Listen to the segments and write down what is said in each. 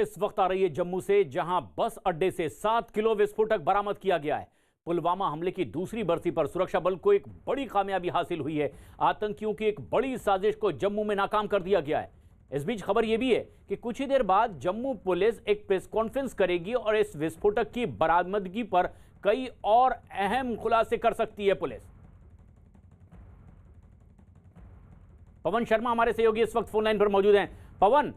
इस वक्त आ रही है जम्मू से, जहां बस अड्डे से 7 किलो विस्फोटक बरामद किया गया है। पुलवामा हमले की दूसरी बरसी पर सुरक्षा बल को एक बड़ी कामयाबी हासिल हुई है। आतंकियों की एक बड़ी साजिश को जम्मू में नाकाम कर दिया गया है। इस बीच खबर यह भी है कि कुछ ही देर बाद जम्मू पुलिस एक प्रेस कॉन्फ्रेंस करेगी और इस विस्फोटक की बरामदगी पर कई और अहम खुलासे कर सकती है पुलिस। पवन शर्मा हमारे सहयोगी इस वक्त फोन लाइन पर मौजूद हैं। पवन,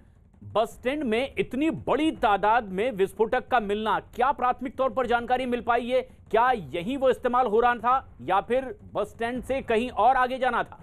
बस स्टैंड में इतनी बड़ी तादाद में विस्फोटक का मिलना, क्या प्राथमिक तौर पर जानकारी मिल पाई है? क्या यही वो इस्तेमाल हो रहा था या फिर बस स्टैंड से कहीं और आगे जाना था?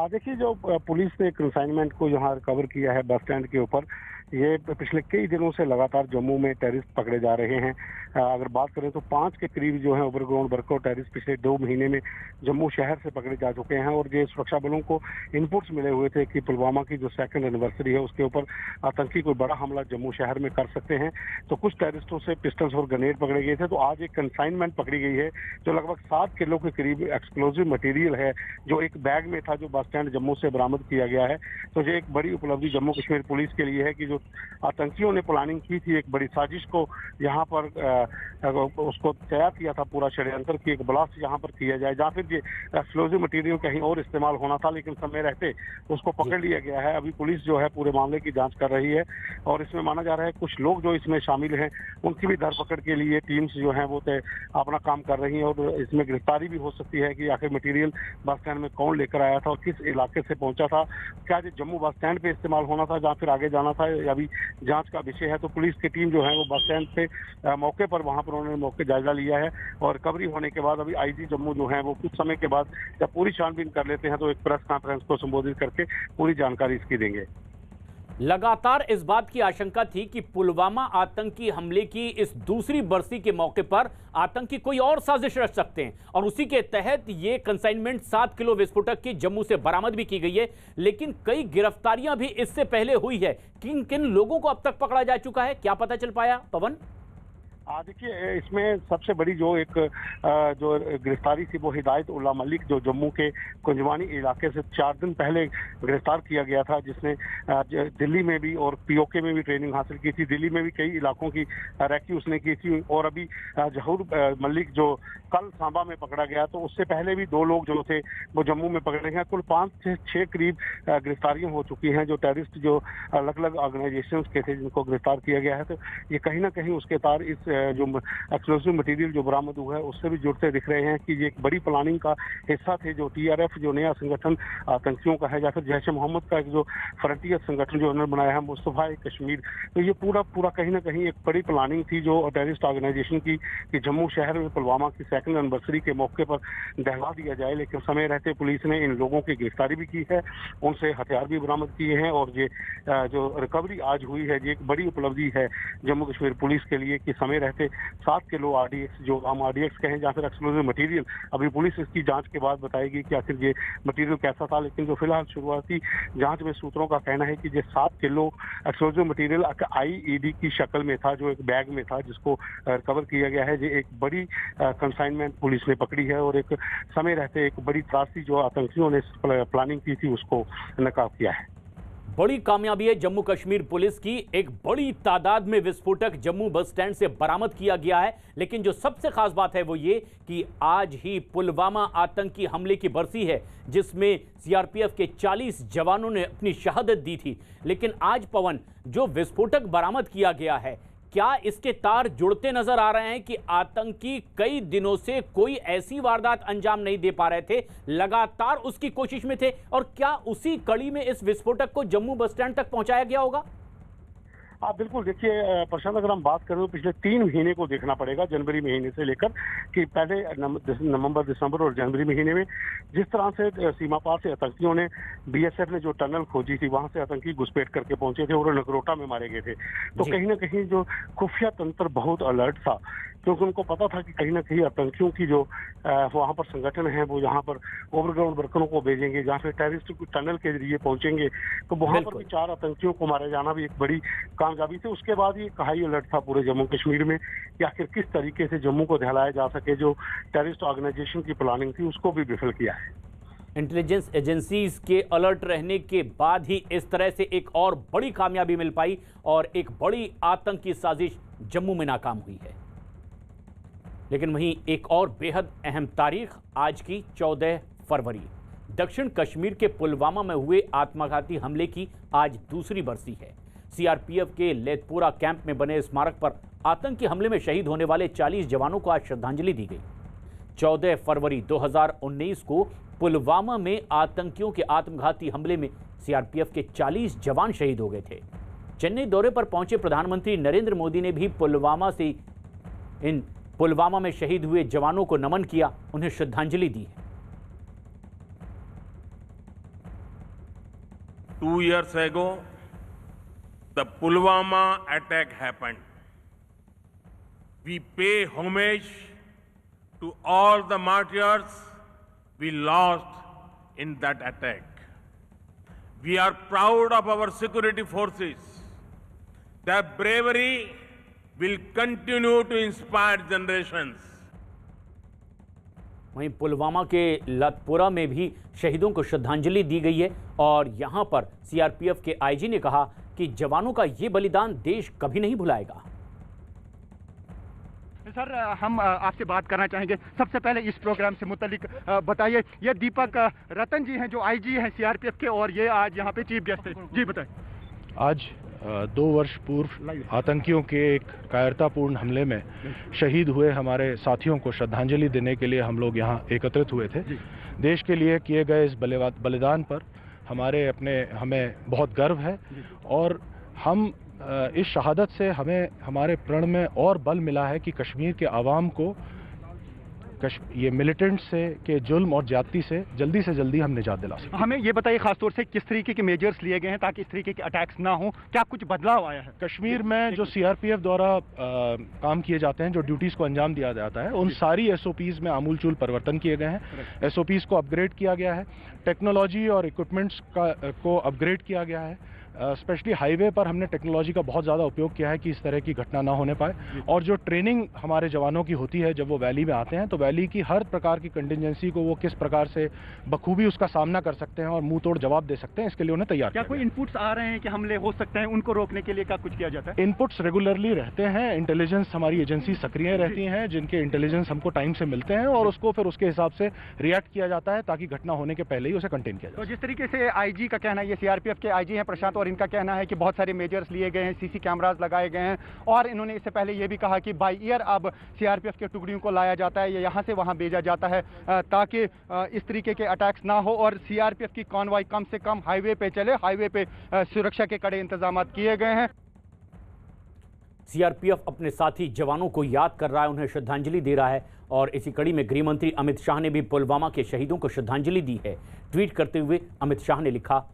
देखिए, जो पुलिस ने कंसाइनमेंट को यहाँ रिकवर किया है बस स्टैंड के ऊपर, ये पिछले कई दिनों से लगातार जम्मू में टेररिस्ट पकड़े जा रहे हैं। अगर बात करें तो 5 के करीब जो है ओवरग्राउंड वर्कआउट टेररिस्ट पिछले 2 महीने में जम्मू शहर से पकड़े जा चुके हैं। और ये सुरक्षा बलों को इनपुट्स मिले हुए थे कि पुलवामा की जो 2nd एनिवर्सरी है उसके ऊपर आतंकी कोई बड़ा हमला जम्मू शहर में कर सकते हैं। तो कुछ टेररिस्टों से पिस्टल्स और ग्रेनेड पकड़े गए थे। तो आज एक कंसाइनमेंट पकड़ी गई है जो लगभग 7 किलो के करीब एक्सप्लोजिव मटीरियल है, जो एक बैग में था, जो बस स्टैंड जम्मू से बरामद किया गया है। तो ये एक बड़ी उपलब्धि जम्मू कश्मीर पुलिस के लिए है कि जो आतंकियों ने प्लानिंग की थी, एक बड़ी साजिश को यहाँ पर उसको तैयार किया था, पूरा षड्यंत्र की एक ब्लास्ट यहाँ पर किया जाए, जहाँ फिर ये एक्सप्लोजिव मटेरियल कहीं और इस्तेमाल होना था, लेकिन समय रहते उसको पकड़ लिया गया है। अभी पुलिस जो है पूरे मामले की जांच कर रही है और इसमें माना जा रहा है कुछ लोग जो इसमें शामिल हैं उनकी भी धरपकड़ के लिए टीम्स जो है वो अपना काम कर रही हैं। और इसमें गिरफ्तारी भी हो सकती है कि आखिर मटीरियल बस स्टैंड में कौन लेकर आया था और किस इलाके से पहुंचा था। क्या ये जम्मू बस स्टैंड पे इस्तेमाल होना था जहाँ फिर आगे जाना था, या अभी जांच का विषय है। तो पुलिस की टीम जो है वो बस स्टैंड पे मौके पर वहां पर उन्होंने मौके जायजा लिया है और रिकवरी होने के बाद अभी आईजी जम्मू जो है वो कुछ समय के बाद जब पूरी छानबीन कर लेते हैं तो एक प्रेस कॉन्फ्रेंस को संबोधित करके पूरी जानकारी इसकी देंगे। लगातार इस बात की आशंका थी कि पुलवामा आतंकी हमले की इस दूसरी बरसी के मौके पर आतंकी कोई और साजिश रच सकते हैं और उसी के तहत ये कंसाइनमेंट 7 किलो विस्फोटक की जम्मू से बरामद भी की गई है। लेकिन कई गिरफ्तारियां भी इससे पहले हुई है। किन किन लोगों को अब तक पकड़ा जा चुका है, क्या पता चल पाया पवन? देखिए, इसमें सबसे बड़ी जो गिरफ्तारी थी वो हिदायत उल्ला मलिक, जो जम्मू के कुंजवानी इलाके से 4 दिन पहले गिरफ्तार किया गया था, जिसने दिल्ली में भी और पीओके में भी ट्रेनिंग हासिल की थी। दिल्ली में भी कई इलाकों की रैकी उसने की थी। और अभी जहूर मलिक जो कल सांबा में पकड़ा गया, तो उससे पहले भी 2 लोग जो थे वो जम्मू में पकड़े गए। कुल 5 से 6 करीब गिरफ्तारियां हो चुकी हैं जो टेररिस्ट जो अलग अलग ऑर्गेनाइजेशन के थे जिनको गिरफ्तार किया गया है। तो ये कहीं ना कहीं उसके तार इस जो एक्सप्लोसिव मटेरियल जो बरामद हुआ है उससे भी जुड़ते दिख रहे हैं कि ये एक बड़ी प्लानिंग का हिस्सा थे। जो टीआरएफ जो नया संगठन आतंकियों का है, या फिर जैश ए मोहम्मद का एक जो फ्रंटियर संगठन जो उन्होंने बनाया है, मुस्तफा कश्मीर, तो ये पूरा कहीं ना कहीं एक बड़ी प्लानिंग थी जो टेररिस्ट ऑर्गेनाइजेशन की कि जम्मू शहर में पुलवामा की 2nd एनिवर्सरी के मौके पर दहला दिया जाए। लेकिन समय रहते पुलिस ने इन लोगों की गिरफ्तारी भी की है, उनसे हथियार भी बरामद किए हैं। और ये जो रिकवरी आज हुई है ये एक बड़ी उपलब्धि है जम्मू कश्मीर पुलिस के लिए कि समय रहते 7 किलो आरडीएक्स, जो हम आरडीएक्स कहें या फिर एक्सप्लोजिव मटेरियल, अभी पुलिस इसकी जांच के बाद बताएगी कि आखिर ये मटेरियल कैसा था। लेकिन जो फिलहाल शुरुआती जांच में सूत्रों का कहना है कि ये 7 किलो एक्सप्लोजिव मटेरियल आईईडी की शक्ल में था, जो एक बैग में था जिसको रिकवर किया गया है। ये एक बड़ी कंसाइनमेंट पुलिस ने पकड़ी है और एक समय रहते एक बड़ी त्रासदी जो आतंकियों ने प्लानिंग की थी उसको नकाब किया है। बड़ी कामयाबी है जम्मू कश्मीर पुलिस की। एक बड़ी तादाद में विस्फोटक जम्मू बस स्टैंड से बरामद किया गया है। लेकिन जो सबसे खास बात है वो ये कि आज ही पुलवामा आतंकी हमले की बरसी है, जिसमें सीआरपीएफ के 40 जवानों ने अपनी शहादत दी थी। लेकिन आज पवन, जो विस्फोटक बरामद किया गया है, क्या इसके तार जुड़ते नजर आ रहे हैं कि आतंकी कई दिनों से कोई ऐसी वारदात अंजाम नहीं दे पा रहे थे, लगातार उसकी कोशिश में थे, और क्या उसी कड़ी में इस विस्फोटक को जम्मू बस स्टैंड तक पहुंचाया गया होगा? बिल्कुल, देखिए प्रशांत, अगर हम बात करें तो पिछले 3 महीने को देखना पड़ेगा, जनवरी महीने से लेकर कि पहले नवंबर, दिसंबर और जनवरी महीने में जिस तरह से सीमा पार से आतंकियों ने, बीएसएफ ने जो टनल खोजी थी वहां से आतंकी घुसपैठ करके पहुंचे थे और नगरोटा में मारे गए थे। तो कहीं ना कहीं जो खुफिया तंत्र बहुत अलर्ट था, क्योंकि उनको पता था कि कहीं ना कहीं आतंकियों की जो वहां पर संगठन है वो यहाँ पर ओवरग्राउंड वर्करों को भेजेंगे, जहाँ पे टेररिस्ट टनल के जरिए पहुंचेंगे। तो वहां पर भी 4 आतंकियों को मारे जाना भी एक बड़ी कामयाबी थी। उसके बाद ये हाई अलर्ट था पूरे जम्मू कश्मीर में कि आखिर किस तरीके से जम्मू को दहलाया जा सके। जो टेररिस्ट ऑर्गेनाइजेशन की प्लानिंग थी उसको भी विफल किया है। इंटेलिजेंस एजेंसीज के अलर्ट रहने के बाद ही इस तरह से एक और बड़ी कामयाबी मिल पाई और एक बड़ी आतंकी साजिश जम्मू में नाकाम हुई है। लेकिन वहीं एक और बेहद अहम तारीख आज की 14 फरवरी, दक्षिण कश्मीर के पुलवामा में हुए आत्मघाती हमले की आज दूसरी बरसी है। सीआरपीएफ के लेथपुरा कैंप में बने स्मारक पर आतंकी हमले में शहीद होने वाले 40 जवानों को आज श्रद्धांजलि दी गई। 14 फरवरी 2019 को पुलवामा में आतंकियों के आत्मघाती हमले में सीआरपीएफ के 40 जवान शहीद हो गए थे। चेन्नई दौरे पर पहुंचे प्रधानमंत्री नरेंद्र मोदी ने भी पुलवामा में शहीद हुए जवानों को नमन किया, उन्हें श्रद्धांजलि दी है। 2 years ago, the Pulwama attack happened. We pay homage to all the martyrs we lost in that attack. We are proud of our security forces. Their bravery will continue to inspire generations. वहीं पुलवामा के लतपुरा में भी शहीदों को श्रद्धांजलि दी गई है और यहां पर सीआरपीएफ के आईजी ने कहा कि जवानों का ये बलिदान देश कभी नहीं भुलाएगा। सर, हम आपसे बात करना चाहेंगे। सबसे पहले इस प्रोग्राम से मुतालिक बताइए, ये दीपक रतन जी हैं जो आईजी हैं सीआरपीएफ के और ये आज यहाँ पे चीफ गेस्ट हैं। जी बताएं। आज 2 वर्ष पूर्व आतंकियों के एक कायरतापूर्ण हमले में शहीद हुए हमारे साथियों को श्रद्धांजलि देने के लिए हम लोग यहाँ एकत्रित हुए थे। देश के लिए किए गए इस बलिदान पर हमें बहुत गर्व है और हम इस शहादत से हमें हमारे प्रण में और बल मिला है कि कश्मीर के आवाम को ये मिलिटेंट से के जुल्म और ज्यादती से जल्दी हम निजात दिला सकें। हमें ये बताइए खासतौर से किस तरीके के मेजर्स लिए गए हैं ताकि इस तरीके के अटैक्स ना हो, क्या कुछ बदलाव आया है? कश्मीर में जो सीआरपीएफ द्वारा काम किए जाते हैं, जो ड्यूटीज को अंजाम दिया जाता है, उन सारी एसओपीज में आमूलचूल परिवर्तन किए गए हैं। एसओपीज को अपग्रेड किया गया है, टेक्नोलॉजी और इक्विपमेंट्स को अपग्रेड किया गया है। स्पेशली हाईवे पर हमने टेक्नोलॉजी का बहुत ज़्यादा उपयोग किया है कि इस तरह की घटना ना होने पाए। और जो ट्रेनिंग हमारे जवानों की होती है जब वो वैली में आते हैं, तो वैली की हर प्रकार की कंटिजेंसी को वो किस प्रकार से बखूबी उसका सामना कर सकते हैं और मुंह तोड़ जवाब दे सकते हैं, इसके लिए उन्हें तैयार क्या कोई इनपुट्स आ रहे हैं कि हमले हो सकते हैं, उनको रोकने के लिए क्या कुछ किया जाता है? इनपुट्स रेगुलरली रहते हैं। इंटेलिजेंस हमारी एजेंसी सक्रिय रहती हैं, जिनके इंटेलिजेंस हमको टाइम से मिलते हैं और उसको फिर उसके हिसाब से रिएक्ट किया जाता है ताकि घटना होने के पहले ही उसे कंटेन किया जाए। तो जिस तरीके से आईजी का कहना है, ये सीआरपीएफ के आईजी हैं प्रशांत, और इनका कहना है कि बहुत सारे मेजर्स लिए गए हैं, सीसी कैमरास लगाए गए हैं और इन्होंने इससे पहले ये भी कहा कि बाई एयर अब सीआरपीएफ के टुकड़ियों को लाया जाता है, ये यहाँ से वहाँ भेजा जाता है ताकि इस तरीके के अटैक्स ना हो और सीआरपीएफ की कॉन्वॉय कम से कम हाईवे पे चले। हाईवे पे सुरक्षा के कड़े इंतजाम किए गए हैं। सीआरपीएफ अपने साथी जवानों को याद कर रहा है, उन्हें श्रद्धांजलि दे रहा है और इसी कड़ी में गृह मंत्री अमित शाह ने भी पुलवामा के शहीदों को श्रद्धांजलि दी है। ट्वीट करते हुए अमित शाह ने लिखा,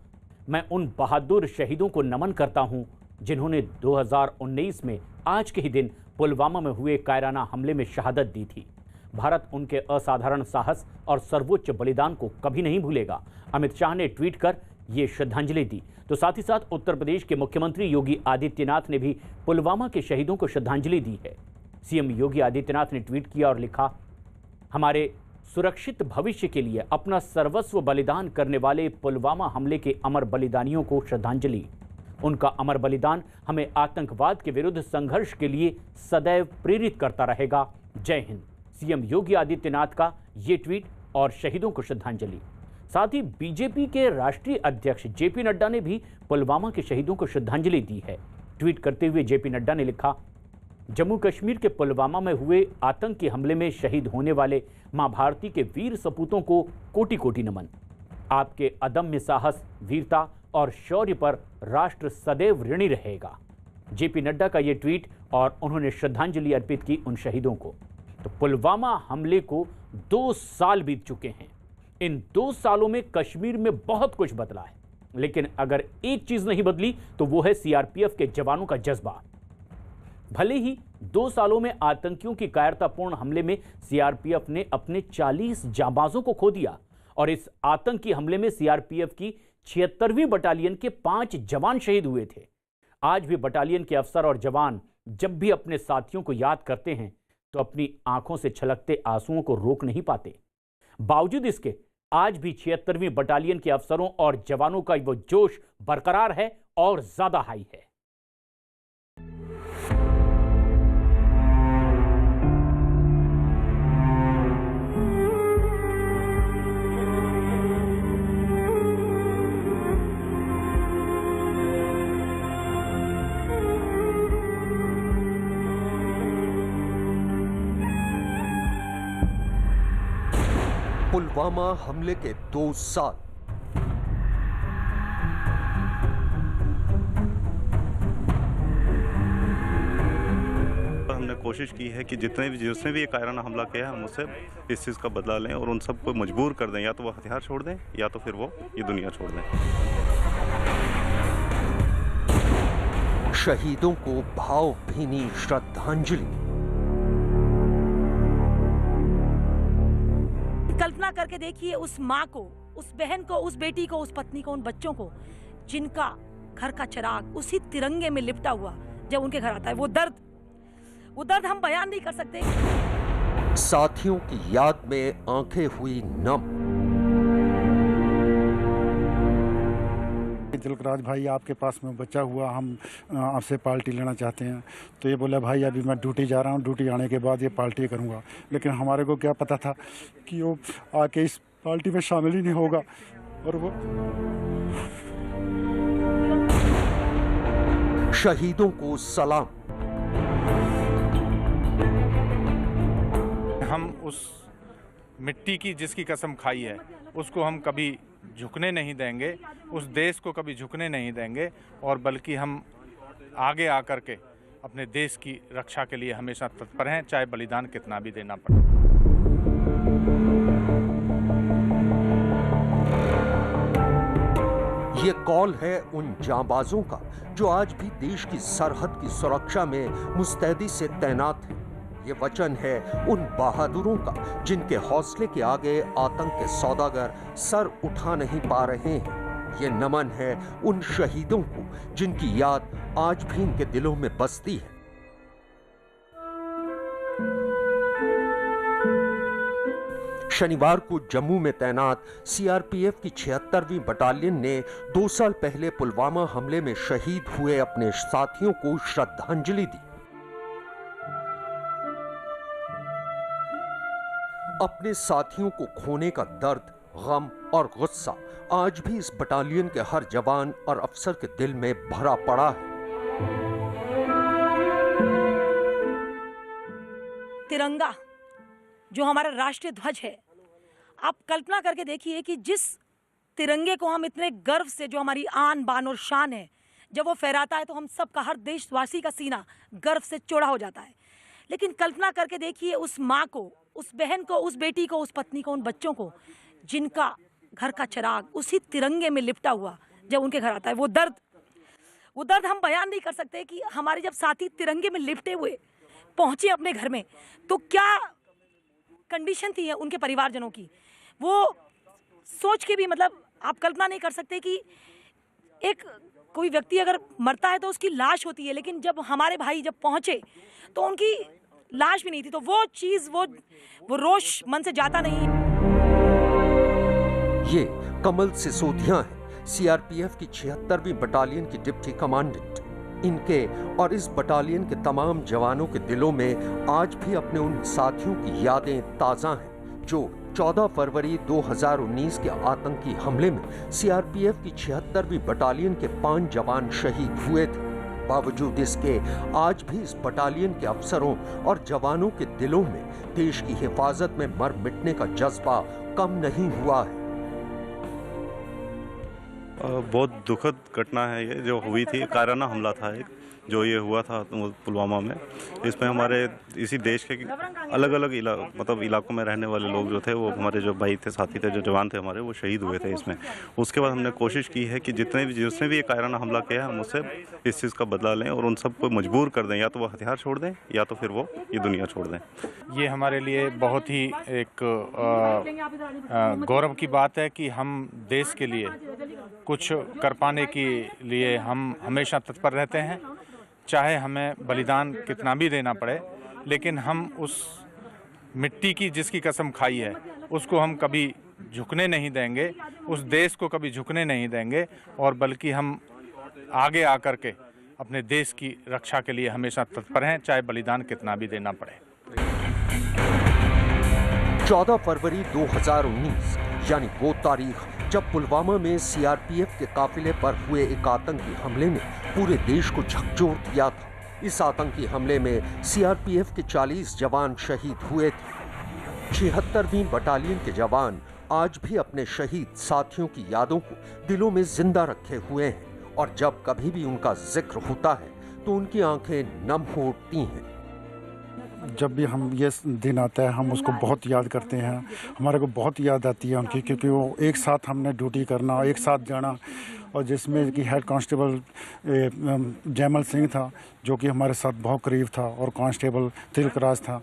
मैं उन बहादुर शहीदों को नमन करता हूं जिन्होंने 2019 में आज के ही दिन पुलवामा में हुए कायराना हमले में शहादत दी थी। भारत उनके असाधारण साहस और सर्वोच्च बलिदान को कभी नहीं भूलेगा। अमित शाह ने ट्वीट कर ये श्रद्धांजलि दी। तो साथ ही साथ उत्तर प्रदेश के मुख्यमंत्री योगी आदित्यनाथ ने भी पुलवामा के शहीदों को श्रद्धांजलि दी है। सीएम योगी आदित्यनाथ ने ट्वीट किया और लिखा, हमारे सुरक्षित भविष्य के लिए अपना सर्वस्व बलिदान करने वाले पुलवामा हमले के अमर बलिदानियों को श्रद्धांजलि। उनका अमर बलिदान हमें आतंकवाद के विरुद्ध संघर्ष के लिए सदैव प्रेरित करता रहेगा। जय हिंद। सीएम योगी आदित्यनाथ का ये ट्वीट और शहीदों को श्रद्धांजलि। साथ ही बीजेपी के राष्ट्रीय अध्यक्ष जेपी नड्डा ने भी पुलवामा के शहीदों को श्रद्धांजलि दी है। ट्वीट करते हुए जेपी नड्डा ने लिखा, जम्मू कश्मीर के पुलवामा में हुए आतंकी हमले में शहीद होने वाले मां भारती के वीर सपूतों को कोटि कोटि नमन। आपके अदम्य साहस, वीरता और शौर्य पर राष्ट्र सदैव ऋणी रहेगा। जेपी नड्डा का ये ट्वीट और उन्होंने श्रद्धांजलि अर्पित की उन शहीदों को। तो पुलवामा हमले को 2 साल बीत चुके हैं। इन 2 सालों में कश्मीर में बहुत कुछ बदला है, लेकिन अगर एक चीज नहीं बदली तो वो है सीआरपीएफ के जवानों का जज्बा। भले ही 2 सालों में आतंकियों की कायरतापूर्ण हमले में सीआरपीएफ ने अपने 40 जांबाजों को खो दिया और इस आतंकी हमले में सीआरपीएफ की 76वीं बटालियन के 5 जवान शहीद हुए थे। आज भी बटालियन के अफसर और जवान जब भी अपने साथियों को याद करते हैं तो अपनी आंखों से छलकते आंसुओं को रोक नहीं पाते। बावजूद इसके आज भी 76वीं बटालियन के अफसरों और जवानों का वो जोश बरकरार है और ज्यादा हाई है। पुलवामा हमले के 2 साल। हमने कोशिश की है कि जिसने भी ये कायराना हमला किया है हम उससे इस चीज़ का बदला लें और उन सबको मजबूर कर दें, या तो वो हथियार छोड़ दें या तो फिर वो ये दुनिया छोड़ दें। शहीदों को भावभीनी श्रद्धांजलि। कल्पना करके देखिए उस माँ को, उस बहन को, उस बेटी को, उस पत्नी को, उन बच्चों को जिनका घर का चिराग उसी तिरंगे में लिपटा हुआ जब उनके घर आता है। वो दर्द हम बयान नहीं कर सकते। साथियों की याद में आंखें हुई नम। तिलकराज भाई, आपके पास में बचा हुआ, हम आपसे पार्टी लेना चाहते हैं। तो ये बोला भाई अभी मैं ड्यूटी जा रहा हूँ, ड्यूटी आने के बाद ये पार्टी करूँगा। लेकिन हमारे को क्या पता था कि वो आके इस पार्टी में शामिल ही नहीं होगा। और वो शहीदों को सलाम। हम उस मिट्टी की जिसकी कसम खाई है उसको हम कभी झुकने नहीं देंगे, उस देश को कभी झुकने नहीं देंगे, और बल्कि हम आगे आकर के अपने देश की रक्षा के लिए हमेशा तत्पर हैं, चाहे बलिदान कितना भी देना पड़े। ये कॉल है उन जांबाजों का जो आज भी देश की सरहद की सुरक्षा में मुस्तैदी से तैनात हैं। ये वचन है उन बहादुरों का जिनके हौसले के आगे आतंक के सौदागर सर उठा नहीं पा रहे हैं। ये नमन है उन शहीदों को जिनकी याद आज भी इनके दिलों में बसती है। शनिवार को जम्मू में तैनात सीआरपीएफ की 76वीं बटालियन ने 2 साल पहले पुलवामा हमले में शहीद हुए अपने साथियों को श्रद्धांजलि दी। अपने साथियों को खोने का दर्द, गम और गुस्सा आज भी इस बटालियन के हर जवान और अफसर के दिल में भरा पड़ा है। तिरंगा जो हमारा राष्ट्रीय ध्वज है, आप कल्पना करके देखिए कि जिस तिरंगे को हम इतने गर्व से, जो हमारी आन बान और शान है, जब वो फहराता है तो हम सबका, हर देशवासी का सीना गर्व से चौड़ा हो जाता है। लेकिन कल्पना करके देखिए उस माँ को, उस बहन को, उस बेटी को, उस पत्नी को, उन बच्चों को जिनका घर का चिराग उसी तिरंगे में लिपटा हुआ जब उनके घर आता है। वो दर्द हम बयान नहीं कर सकते कि हमारे जब साथी तिरंगे में लिपटे हुए पहुंचे अपने घर में तो क्या कंडीशन थी उनके परिवारजनों की। वो सोच के भी, मतलब आप कल्पना नहीं कर सकते कि एक कोई व्यक्ति अगर मरता है तो उसकी लाश होती है, लेकिन जब हमारे भाई जब पहुंचे तो उनकी लाश भी नहीं थी। तो वो चीज, वो रोष मन से जाता नहीं। ये कमल सिसोदिया है, सीआरपीएफ की 76वीं बटालियन की डिप्टी कमांडेंट। इनके और इस बटालियन के तमाम जवानों के दिलों में आज भी अपने उन साथियों की यादें ताज़ा हैं जो 14 फरवरी 2019 के आतंकी हमले में सीआरपीएफ की 76वीं बटालियन के 5 जवान शहीद हुए थे। बावजूद इसके आज भी इस बटालियन के अफसरों और जवानों के दिलों में देश की हिफाजत में मर मिटने का जज्बा कम नहीं हुआ है। बहुत दुखद घटना है ये जो हुई थी। कायराना हमला था एक जो ये हुआ था पुलवामा में। इसमें हमारे इसी देश के अलग अलग इलाकों में रहने वाले लोग जो थे, वो हमारे जो भाई थे, साथी थे, जो जवान थे हमारे, वो शहीद हुए थे इसमें। उसके बाद हमने कोशिश की है कि जिसने भी ये कायराना हमला किया हम उससे इस चीज़ का बदला लें और उन सबको मजबूर कर दें, या तो वो हथियार छोड़ दें या तो फिर वो ये दुनिया छोड़ दें। ये हमारे लिए बहुत ही एक गौरव की बात है कि हम देश के लिए कुछ कर पाने के लिए हम हमेशा तत्पर रहते हैं, चाहे हमें बलिदान कितना भी देना पड़े। लेकिन हम उस मिट्टी की जिसकी कसम खाई है उसको हम कभी झुकने नहीं देंगे, उस देश को कभी झुकने नहीं देंगे, और बल्कि हम आगे आकर के अपने देश की रक्षा के लिए हमेशा तत्पर हैं, चाहे बलिदान कितना भी देना पड़े। 14 फरवरी 2019 यानी वो तारीख जब पुलवामा में सीआरपीएफ के काफिले पर हुए एक आतंकी हमले ने पूरे देश को झकझोर दिया था। इस आतंकी हमले में सीआरपीएफ के 40 जवान शहीद हुए थे। 76वीं बटालियन के जवान आज भी अपने शहीद साथियों की यादों को दिलों में जिंदा रखे हुए हैं और जब कभी भी उनका जिक्र होता है तो उनकी आंखें नम हो उठती हैं। जब भी हम ये दिन आता है हम उसको बहुत याद करते हैं। हमारे को बहुत याद आती है उनकी, क्योंकि वो एक साथ हमने ड्यूटी करना, एक साथ जाना, और जिसमें कि हेड कांस्टेबल जैमल सिंह था जो कि हमारे साथ बहुत करीब था, और कांस्टेबल तिलकराज था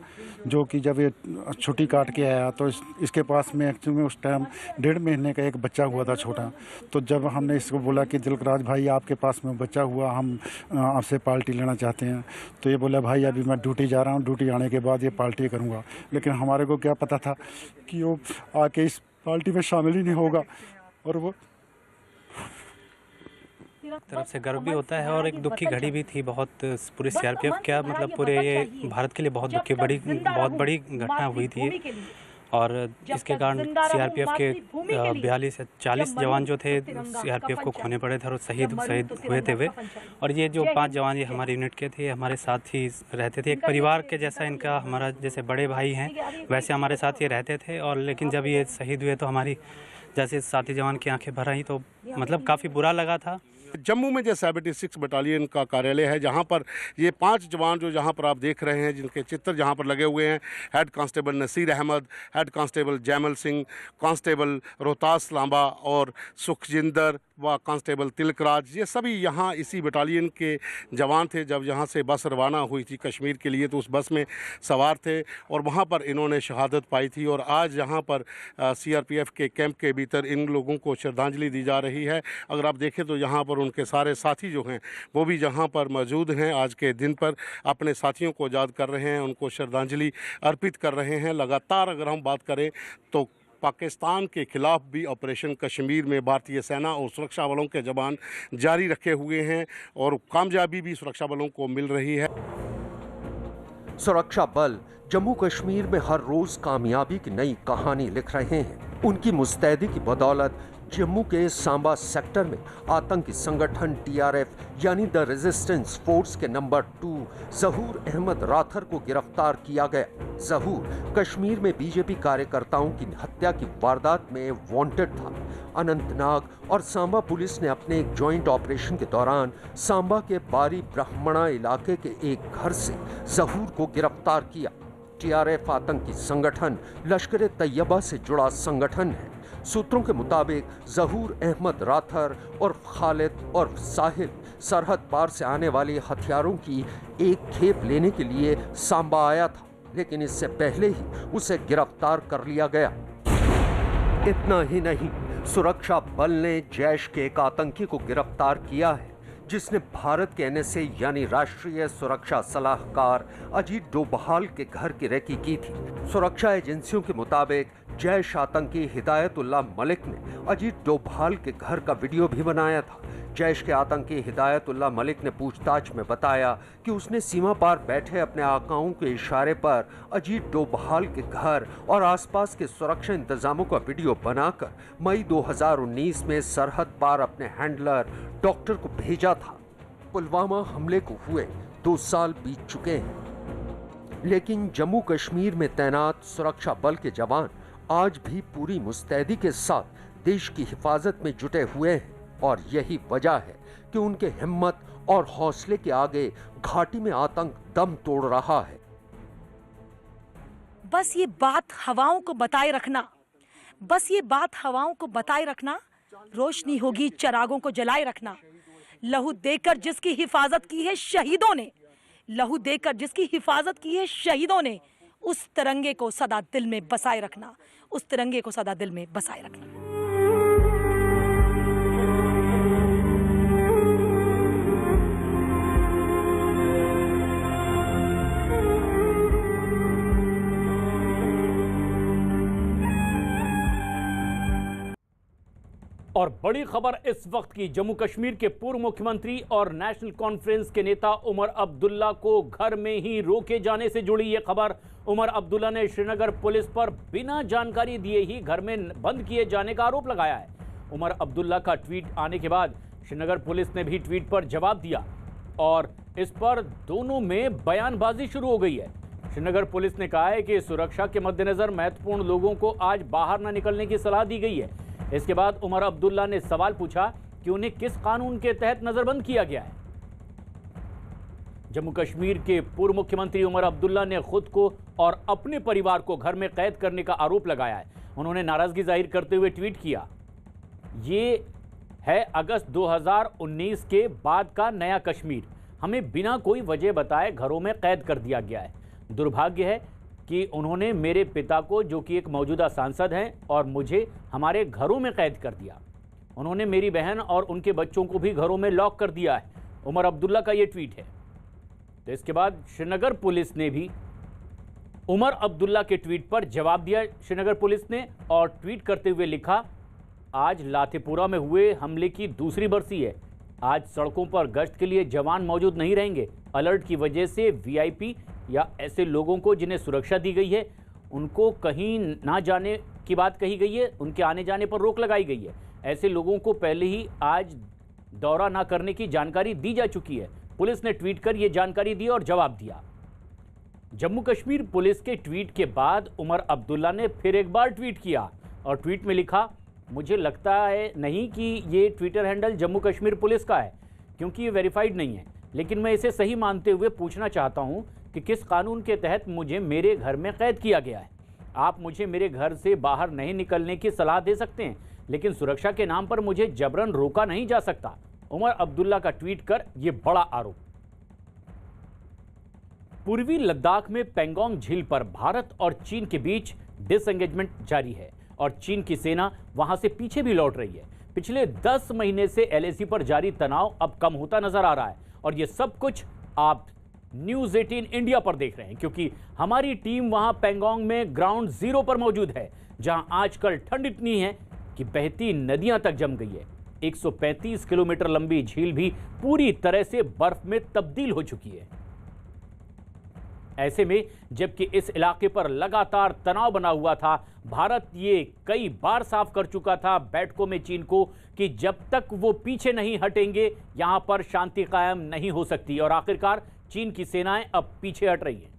जो कि जब ये छुट्टी काट के आया तो इसके पास में एक्चुअली उस टाइम 1.5 महीने का एक बच्चा हुआ था छोटा। तो जब हमने इसको बोला कि तिलकराज भाई आपके पास में बच्चा हुआ, हम आपसे पार्टी लेना चाहते हैं, तो ये बोला भाई अभी मैं ड्यूटी जा रहा हूँ, ड्यूटी आने के बाद ये पार्टी करूँगा। लेकिन हमारे को क्या पता था कि वो आके इस पार्टी में शामिल ही नहीं होगा। और वो तरफ से गर्व भी होता है और एक दुख की घड़ी भी थी बहुत, पूरे सीआरपीएफ क्या मतलब पूरे ये भारत के लिए बहुत दुख की बहुत बड़ी घटना हुई थी। और इसके कारण सीआरपीएफ के 42 से 40 जवान जो थे सीआरपीएफ को खोने पड़े थे और शहीद हुए थे वे। और ये जो 5 जवान ये हमारी यूनिट के थे, हमारे साथ ही रहते थे, एक परिवार के जैसा इनका हमारा जैसे बड़े भाई हैं वैसे हमारे साथ ये रहते थे। और लेकिन जब ये शहीद हुए तो हमारी जैसे साथी जवान की आंखें भर आई, तो मतलब काफ़ी बुरा लगा था। जम्मू में जो 76 बटालियन का कार्यालय है, जहां पर ये 5 जवान जो जहां पर आप देख रहे हैं जिनके चित्र जहां पर लगे हुए हैं, head constable Naseer Ahmed, head constable Jaimal Singh, constable Rohtas Lamba और सुखजिंदर व कांस्टेबल तिलकराज, ये सभी यहाँ इसी बटालियन के जवान थे। जब यहाँ से बस रवाना हुई थी कश्मीर के लिए तो उस बस में सवार थे और वहाँ पर इन्होंने शहादत पाई थी। और आज यहाँ पर सीआरपीएफ के कैंप के भीतर इन लोगों को श्रद्धांजलि दी जा रही है। अगर आप देखें तो यहाँ पर उनके सारे साथी जो हैं वो भी यहाँ पर मौजूद हैं, आज के दिन पर अपने साथियों को याद कर रहे हैं, उनको श्रद्धांजलि अर्पित कर रहे हैं। लगातार अगर हम बात करें तो पाकिस्तान के खिलाफ भी ऑपरेशन कश्मीर में भारतीय सेना और सुरक्षा बलों के जवान जारी रखे हुए हैं और कामयाबी भी सुरक्षा बलों को मिल रही है। सुरक्षा बल जम्मू कश्मीर में हर रोज कामयाबी की नई कहानी लिख रहे हैं। उनकी मुस्तैदी की बदौलत जम्मू के सांबा सेक्टर में आतंकी संगठन टीआरएफ यानी द रेजिस्टेंस फोर्स के नंबर 2 जहूर अहमद राथर को गिरफ्तार किया गया। जहूर कश्मीर में बीजेपी कार्यकर्ताओं की हत्या की वारदात में वांटेड था। अनंतनाग और सांबा पुलिस ने अपने एक जॉइंट ऑपरेशन के दौरान सांबा के बारी ब्राह्मणा इलाके के एक घर से जहूर को गिरफ्तार किया। टीआरएफ आतंकी संगठन लश्कर तैयबा से जुड़ा संगठन है। सूत्रों के मुताबिक जहूर अहमद राथर और खालिद और साहिल सरहद पार से आने वाले हथियारों की एक खेप लेने के लिए सांबा आया था, लेकिन इससे पहले ही उसे गिरफ्तार कर लिया गया। इतना ही नहीं, सुरक्षा बल ने जैश के एक आतंकी को गिरफ्तार किया है जिसने भारत के एनएसए यानी राष्ट्रीय सुरक्षा सलाहकार अजीत डोभाल के घर की रेकी की थी। सुरक्षा एजेंसियों के मुताबिक जैश आतंकी हिदायतुल्लाह मलिक ने अजीत डोभाल के घर का वीडियो भी बनाया था। जैश के आतंकी हिदायतुल्लाह मलिक ने पूछताछ में बताया कि उसने सीमा पार बैठे अपने आकाओं के इशारे पर अजीत डोभाल के घर और आसपास के सुरक्षा इंतजामों का वीडियो बनाकर मई 2019 में सरहद पार अपने हैंडलर डॉक्टर को भेजा था। पुलवामा हमले को हुए 2 साल बीत चुके हैं, लेकिन जम्मू कश्मीर में तैनात सुरक्षा बल के जवान आज भी पूरी मुस्तैदी के साथ देश की हिफाजत में जुटे हुए हैं और यही वजह है कि उनके हिम्मत और हौसले के आगे घाटी में आतंक दम तोड़ रहा है। बस ये बात हवाओं को बताए रखना, बस ये बात हवाओं को बताए रखना, रोशनी होगी चिरागों को जलाए रखना। लहू देकर जिसकी हिफाजत की है शहीदों ने, लहू देकर जिसकी हिफाजत की है शहीदों ने, उस तिरंगे को सदा दिल में बसाए रखना, उस तिरंगे को सदा दिल में बसाए रखना। और बड़ी खबर इस वक्त की, जम्मू कश्मीर के पूर्व मुख्यमंत्री और नेशनल कॉन्फ्रेंस के नेता उमर अब्दुल्ला को घर में ही रोके जाने से जुड़ी ये खबर। उमर अब्दुल्ला ने श्रीनगर पुलिस पर बिना जानकारी दिए ही घर में बंद किए जाने का आरोप लगाया है। उमर अब्दुल्ला का ट्वीट आने के बाद श्रीनगर पुलिस ने भी ट्वीट पर जवाब दिया और इस पर दोनों में बयानबाजी शुरू हो गई है। श्रीनगर पुलिस ने कहा है कि सुरक्षा के मद्देनजर महत्वपूर्ण लोगों को आज बाहर न निकलने की सलाह दी गई है। इसके बाद उमर अब्दुल्ला ने सवाल पूछा कि उन्हें किस कानून के तहत नजरबंद किया गया है। जम्मू कश्मीर के पूर्व मुख्यमंत्री उमर अब्दुल्ला ने खुद को और अपने परिवार को घर में कैद करने का आरोप लगाया है। उन्होंने नाराजगी जाहिर करते हुए ट्वीट किया, ये है अगस्त 2019 के बाद का नया कश्मीर। हमें बिना कोई वजह बताए घरों में कैद कर दिया गया है। दुर्भाग्य है कि उन्होंने मेरे पिता को, जो कि एक मौजूदा सांसद हैं, और मुझे हमारे घरों में कैद कर दिया। उन्होंने मेरी बहन और उनके बच्चों को भी घरों में लॉक कर दिया है। उमर अब्दुल्ला का ये ट्वीट है। तो इसके बाद श्रीनगर पुलिस ने भी उमर अब्दुल्ला के ट्वीट पर जवाब दिया। श्रीनगर पुलिस ने और ट्वीट करते हुए लिखा, आज लातेपुरा में हुए हमले की दूसरी बरसी है। आज सड़कों पर गश्त के लिए जवान मौजूद नहीं रहेंगे। अलर्ट की वजह से वीआईपी या ऐसे लोगों को जिन्हें सुरक्षा दी गई है, उनको कहीं ना जाने की बात कही गई है, उनके आने जाने पर रोक लगाई गई है। ऐसे लोगों को पहले ही आज दौरा ना करने की जानकारी दी जा चुकी है। पुलिस ने ट्वीट कर यह जानकारी दी और जवाब दिया। जम्मू कश्मीर पुलिस के ट्वीट के बाद उमर अब्दुल्ला ने फिर एक बार ट्वीट किया और ट्वीट में लिखा, मुझे लगता है नहीं कि ये Twitter handle Jammu Kashmir police का है, क्योंकि ये वेरीफाइड नहीं है, लेकिन मैं इसे सही मानते हुए पूछना चाहता हूं कि किस कानून के तहत मुझे मेरे घर में कैद किया गया है। आप मुझे मेरे घर से बाहर नहीं निकलने की सलाह दे सकते हैं, लेकिन सुरक्षा के नाम पर मुझे जबरन रोका नहीं जा सकता। उमर अब्दुल्ला का ट्वीट कर यह बड़ा आरोप। पूर्वी लद्दाख में पेंगोंग झील पर भारत और चीन के बीच डिसएंगेजमेंट जारी है और चीन की सेना वहां से पीछे भी लौट रही है। पिछले 10 महीने से एलएसी पर जारी तनाव अब कम होता नजर आ रहा है और ये सब कुछ आप न्यूज़ 18 इंडिया पर देख रहे हैं, क्योंकि हमारी टीम वहां पेंगोंग में ग्राउंड जीरो पर मौजूद है, जहां आजकल ठंड इतनी है कि बहती नदियां तक जम गई है। 135 किलोमीटर लंबी झील भी पूरी तरह से बर्फ में तब्दील हो चुकी है। ऐसे में जबकि इस इलाके पर लगातार तनाव बना हुआ था, भारत ये कई बार साफ कर चुका था बैठकों में चीन को कि जब तक वो पीछे नहीं हटेंगे यहां पर शांति कायम नहीं हो सकती, और आखिरकार चीन की सेनाएं अब पीछे हट रही हैं।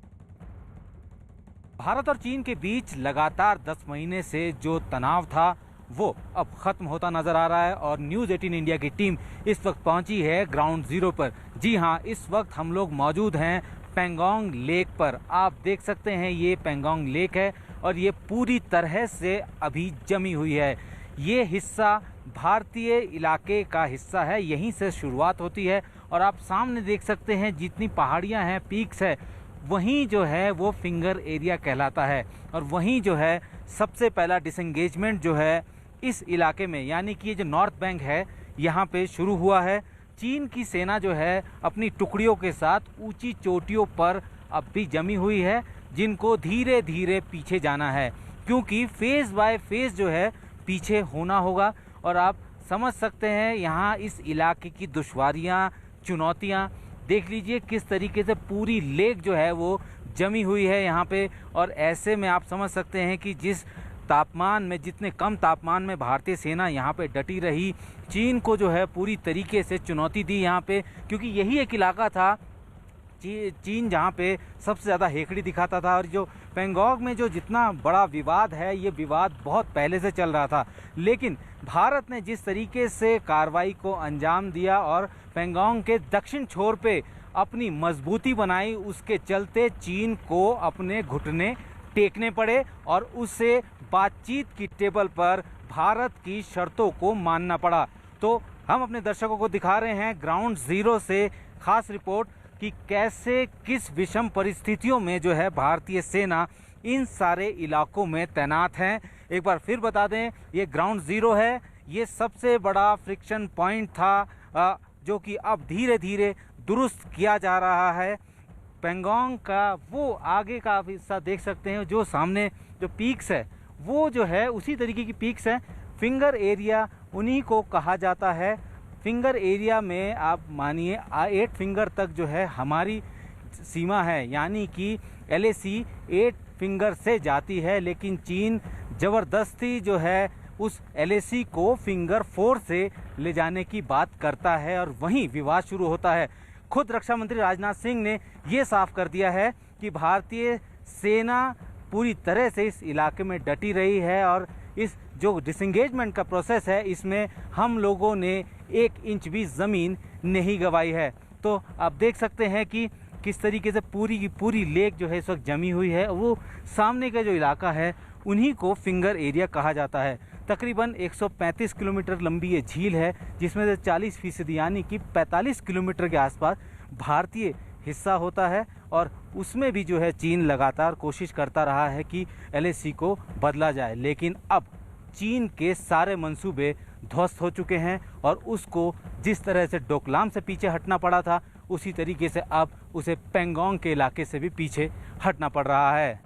भारत और चीन के बीच लगातार 10 महीने से जो तनाव था वो अब खत्म होता नजर आ रहा है और न्यूज़ 18 इंडिया की टीम इस वक्त पहुंची है ग्राउंड जीरो पर। जी हां, इस वक्त हम लोग मौजूद हैं पेंगोंग लेक पर। आप देख सकते हैं ये पेंगोंग लेक है और ये पूरी तरह से अभी जमी हुई है। ये हिस्सा भारतीय इलाके का हिस्सा है, यहीं से शुरुआत होती है और आप सामने देख सकते हैं जितनी पहाड़ियां हैं, पीक्स है, वहीं जो है वो फिंगर एरिया कहलाता है और वहीं जो है सबसे पहला डिसएंगेजमेंट जो है इस इलाके में, यानी कि ये जो नॉर्थ बैंक है यहाँ पे शुरू हुआ है। चीन की सेना जो है अपनी टुकड़ियों के साथ ऊंची चोटियों पर अब भी जमी हुई है, जिनको धीरे धीरे पीछे जाना है, क्योंकि फेज़ बाय फेज़ जो है पीछे होना होगा। और आप समझ सकते हैं यहाँ इस इलाके की दुश्वारियाँ, चुनौतियाँ देख लीजिए किस तरीके से पूरी लेक जो है वो जमी हुई है यहाँ पे। और ऐसे में आप समझ सकते हैं कि जिस तापमान में, जितने कम तापमान में भारतीय सेना यहाँ पे डटी रही, चीन को जो है पूरी तरीके से चुनौती दी यहाँ पे, क्योंकि यही एक इलाका था चीन जहाँ पे सबसे ज़्यादा हेकड़ी दिखाता था। और जो पेंगोंग में जो जितना बड़ा विवाद है, ये विवाद बहुत पहले से चल रहा था, लेकिन भारत ने जिस तरीके से कार्रवाई को अंजाम दिया और पेंगोंग के दक्षिण छोर पे अपनी मजबूती बनाई, उसके चलते चीन को अपने घुटने टेकने पड़े और उससे बातचीत की टेबल पर भारत की शर्तों को मानना पड़ा। तो हम अपने दर्शकों को दिखा रहे हैं ग्राउंड जीरो से खास रिपोर्ट कि कैसे किस विषम परिस्थितियों में जो है भारतीय सेना इन सारे इलाकों में तैनात हैं। एक बार फिर बता दें, ये ग्राउंड जीरो है, ये सबसे बड़ा फ्रिक्शन पॉइंट था जो कि अब धीरे धीरे दुरुस्त किया जा रहा है। पेंगोंग का वो आगे का आप हिस्सा देख सकते हैं, जो सामने जो पीक्स है वो जो है उसी तरीके की पीक्स है। फिंगर एरिया उन्हीं को कहा जाता है। फिंगर एरिया में आप मानिए 8 फिंगर तक जो है हमारी सीमा है, यानी कि LAC 8 फिंगर से जाती है, लेकिन चीन ज़बरदस्ती जो है उस LAC को फिंगर 4 से ले जाने की बात करता है और वहीं विवाद शुरू होता है। खुद रक्षा मंत्री राजनाथ सिंह ने ये साफ कर दिया है कि भारतीय सेना पूरी तरह से इस इलाके में डटी रही है और इस जो डिसंगेजमेंट का प्रोसेस है इसमें हम लोगों ने 1 इंच भी ज़मीन नहीं गंवाई है। तो आप देख सकते हैं कि किस तरीके से पूरी की पूरी लेक जो है इस वक्त जमी हुई है। वो सामने का जो इलाका है उन्हीं को फिंगर एरिया कहा जाता है। तकरीबन 135 किलोमीटर लंबी ये झील है, जिसमें से 40% यानी कि 45 किलोमीटर के आसपास भारतीय हिस्सा होता है और उसमें भी जो है चीन लगातार कोशिश करता रहा है कि LAC को बदला जाए, लेकिन अब चीन के सारे मंसूबे ध्वस्त हो चुके हैं और उसको जिस तरह से डोकलाम से पीछे हटना पड़ा था उसी तरीके से अब उसे पेंगोंग के इलाके से भी पीछे हटना पड़ रहा है।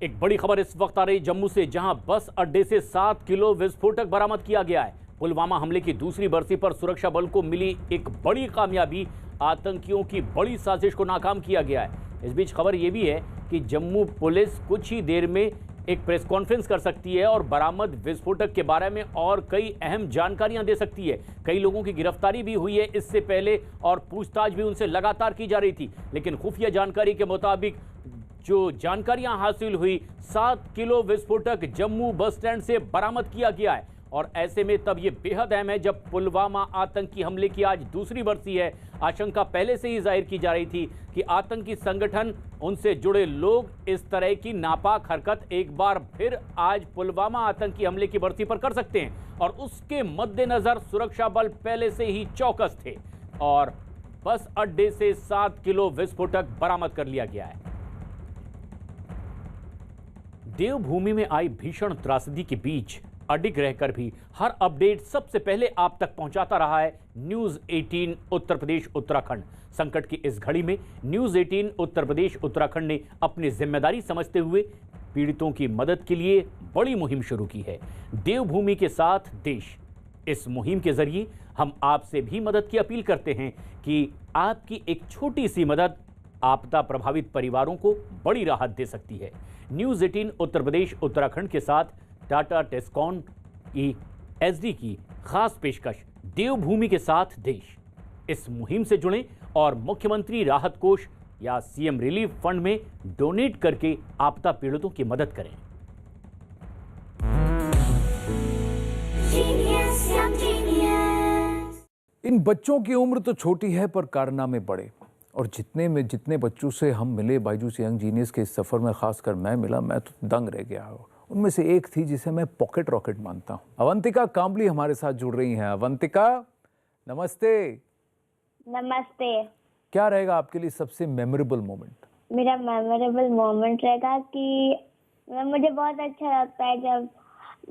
एक बड़ी खबर इस वक्त आ रही जम्मू से, जहां बस अड्डे से 7 किलो विस्फोटक बरामद किया गया है। पुलवामा हमले की दूसरी बरसी पर सुरक्षा बल को मिली एक बड़ी कामयाबी, आतंकियों की बड़ी साजिश को नाकाम किया गया है। इस बीच खबर यह भी है कि जम्मू पुलिस कुछ ही देर में एक प्रेस कॉन्फ्रेंस कर सकती है और बरामद विस्फोटक के बारे में और कई अहम जानकारियां दे सकती है। कई लोगों की गिरफ्तारी भी हुई है इससे पहले और पूछताछ भी उनसे लगातार की जा रही थी, लेकिन खुफिया जानकारी के मुताबिक जो जानकारियां हासिल हुई 7 किलो विस्फोटक जम्मू बस स्टैंड से बरामद किया गया है। और ऐसे में तब ये बेहद अहम है जब पुलवामा आतंकी हमले की आज दूसरी बरसी है। आशंका पहले से ही जाहिर की जा रही थी कि आतंकी संगठन, उनसे जुड़े लोग इस तरह की नापाक हरकत एक बार फिर आज पुलवामा आतंकी हमले की बरसी पर कर सकते हैं और उसके मद्देनजर सुरक्षा बल पहले से ही चौकस थे और बस अड्डे से 7 किलो विस्फोटक बरामद कर लिया गया है। देवभूमि में आई भीषण त्रासदी के बीच अडिग रहकर भी हर अपडेट सबसे पहले आप तक पहुंचाता रहा है न्यूज 18 उत्तर प्रदेश उत्तराखंड। संकट की इस घड़ी में न्यूज 18 उत्तर प्रदेश उत्तराखंड ने अपनी जिम्मेदारी समझते हुए पीड़ितों की मदद के लिए बड़ी मुहिम शुरू की है, देवभूमि के साथ देश। इस मुहिम के जरिए हम आपसे भी मदद की अपील करते हैं कि आपकी एक छोटी सी मदद आपदा प्रभावित परिवारों को बड़ी राहत दे सकती है। न्यूज 18 उत्तर प्रदेश उत्तराखंड के साथ टाटा टेस्कॉन की SD की खास पेशकश, देवभूमि के साथ देश। इस मुहिम से जुड़ें और मुख्यमंत्री राहत कोष या CM रिलीफ फंड में डोनेट करके आपदा पीड़ितों की मदद करें। इन बच्चों की उम्र तो छोटी है पर कारनामे बड़े, और जितने बच्चों से हम मिले बायजूस यंग जीनियस के इस सफ़र में, खासकर मैं मिला, मैं तो दंग रह गया हूँ। उनमें से एक थी जिसे मैं पॉकेट रॉकेट मानता हूँ। अवंतिका कांबली हमारे साथ जुड़ रही हैं। अवंतिका, नमस्ते। नमस्ते। क्या रहेगा आपके लिए सबसे मेमोरेबल मोमेंट? मेरा मेमोरेबल मोमेंट रहेगा कि मुझे बहुत अच्छा लगता है जब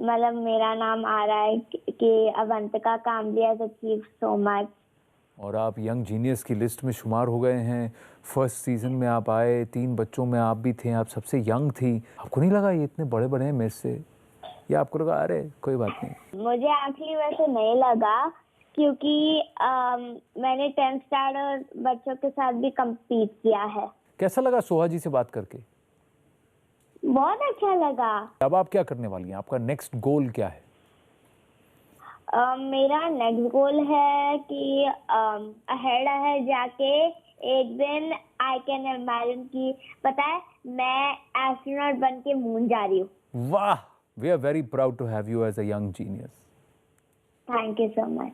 मतलब मेरा नाम आ रहा है कि Avantika Kambli has achieved so much. और आप यंग जीनियस की लिस्ट में शुमार हो गए हैं। फर्स्ट सीजन में आप आए, 3 बच्चों में आप भी थे, आप सबसे यंग थी। आपको नहीं लगा ये इतने बड़े बड़े हैं मेरे से, या आपको लगा अरे कोई बात नहीं? मुझे एक्चुअली वैसे नहीं लगा, क्योंकि मैंने 10th स्टैंडर्ड बच्चों के साथ भी compete किया है। कैसा लगा सोहा जी से बात करके? बहुत अच्छा लगा। अब आप क्या करने वाली हैं? आपका नेक्स्ट गोल क्या है? मेरा नेक्स्ट गोल है कि अहेड जाके एक दिन आई कैन इमेजिन कि पता है मैं एस्ट्रोनॉट बन के मून जा रही हूँ। वाह, we are very proud to have you as a young genius. Thank you so much.